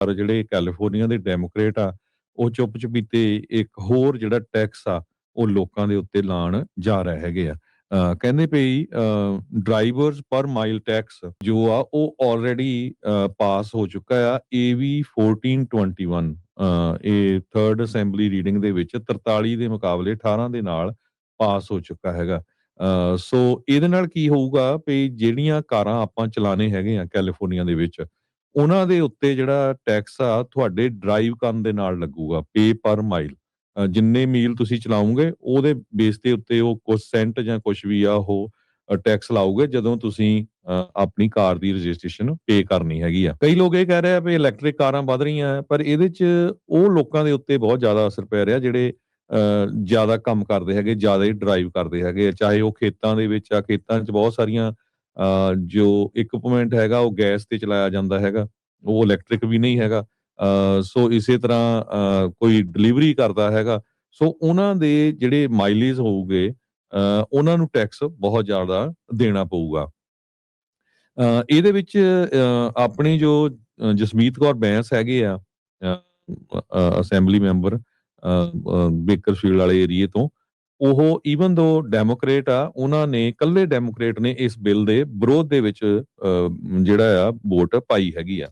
ਪਰ ਜਿਹੜੇ ਕੈਲੀਫੋਰਨੀਆ ਦੇ ਡੈਮੋਕ੍ਰੇਟ ਆ ਉਹ ਚੁੱਪ-ਚਪੀਤੇ ਇੱਕ ਹੋਰ ਜਿਹੜਾ ਟੈਕਸ ਆ ਉਹ ਲੋਕਾਂ ਦੇ ਉੱਤੇ ਲਾਉਣ ਜਾ ਰਹੇ ਹੈਗੇ ਆ। ਕਹਿੰਦੇ ਪਈ ਡਰਾਈਵਰਸ ਪਰ ਮਾਈਲ ਟੈਕਸ ਜੋ ਆ ਉਹ ਆਲਰੇਡੀ ਪਾਸ ਹੋ ਚੁੱਕਾ ਆ AB 1421 ਇਹ 3rd ਅਸੈਂਬਲੀ ਰੀਡਿੰਗ ਦੇ ਵਿੱਚ 43 ਦੇ ਮੁਕਾਬਲੇ 18 ਦੇ ਨਾਲ ਪਾਸ ਹੋ ਚੁੱਕਾ ਹੈਗਾ। ਸੋ ਇਹਦੇ ਨਾਲ ਕੀ ਹੋਊਗਾ ਵੀ ਜਿਹੜੀਆਂ ਕਾਰਾਂ ਆਪਾਂ ਚਲਾਣੇ ਹੈਗੇ ਆ ਕੈਲੀਫੋਰਨੀਆ ਦੇ ਵਿੱਚ ਉਹਨਾਂ ਦੇ ਉੱਤੇ ਜਿਹੜਾ ਟੈਕਸ ਆ ਤੁਹਾਡੇ ਡਰਾਈਵ ਕਰਨ ਦੇ ਨਾਲ ਲੱਗੂਗਾ ਪੇ ਪਰ ਮਾਈਲ। ਜਿੰਨੇ ਮੀਲ ਤੁਸੀਂ ਚਲਾਓਗੇ ਉਹਦੇ ਬੇਸ ਦੇ ਉੱਤੇ ਉਹ ਕੁਝ ਸੈਂਟ ਜਾਂ ਕੁਝ ਵੀ ਆ ਉਹ ਟੈਕਸ ਲਾਓਗੇ ਜਦੋਂ ਤੁਸੀਂ ਆਪਣੀ ਕਾਰ ਦੀ ਰਜਿਸਟ੍ਰੇਸ਼ਨ ਪੇ ਕਰਨੀ ਹੈਗੀ ਆ। ਕਈ ਲੋਕ ਇਹ ਕਹਿ ਰਹੇ ਆ ਵੀ ਇਲੈਕਟ੍ਰਿਕ ਕਾਰਾਂ ਵੱਧ ਰਹੀਆਂ ਪਰ ਇਹਦੇ 'ਚ ਉਹ ਲੋਕਾਂ ਦੇ ਉੱਤੇ ਬਹੁਤ ਜ਼ਿਆਦਾ ਅਸਰ ਪੈ ਰਿਹਾ ਜਿਹੜੇ ਜ਼ਿਆਦਾ ਕੰਮ ਕਰਦੇ ਹੈਗੇ, ਜ਼ਿਆਦਾ ਹੀ ਡਰਾਈਵ ਕਰਦੇ ਹੈਗੇ, ਚਾਹੇ ਉਹ ਖੇਤਾਂ ਦੇ ਵਿੱਚ ਆ। ਖੇਤਾਂ 'ਚ ਬਹੁਤ ਸਾਰੀਆਂ ਜੋ ਇਕੁਇਪਮੈਂਟ ਹੈਗਾ ਉਹ ਗੈਸ ਤੇ ਚਲਾਇਆ ਜਾਂਦਾ ਹੈਗਾ, ਉਹ ਇਲੈਕਟ੍ਰਿਕ ਵੀ ਨਹੀਂ ਹੈਗਾ। ਸੋ ਇਸੇ ਤਰ੍ਹਾਂ ਕੋਈ ਡਿਲੀਵਰੀ ਕਰਦਾ ਹੈਗਾ, ਸੋ ਉਹਨਾਂ ਦੇ ਜਿਹੜੇ ਮਾਈਲੇਜ ਹੋਊਗੇ ਉਹਨਾਂ ਨੂੰ ਟੈਕਸ ਬਹੁਤ ਜ਼ਿਆਦਾ ਦੇਣਾ ਪਊਗਾ। ਇਹਦੇ ਵਿੱਚ ਆਪਣੀ ਜੋ ਜਸਮੀਤ ਕੌਰ ਬੈਂਸ ਹੈਗੇ ਆ ਅਸੈਂਬਲੀ ਮੈਂਬਰ ਬੇਕਰਫੀਲਡ ਵਾਲੇ ਏਰੀਏ ਤੋਂ, ਉਹ ਈਵਨ ਦੋ ਡੈਮੋਕ੍ਰੇਟ ਆ, ਉਹਨਾਂ ਨੇ ਇਕੱਲੇ ਡੈਮੋਕ੍ਰੇਟ ਨੇ ਇਸ ਬਿੱਲ ਦੇ ਵਿਰੋਧ ਦੇ ਵਿੱਚ ਜਿਹੜਾ ਆ ਵੋਟ ਪਾਈ ਹੈਗੀ ਆ।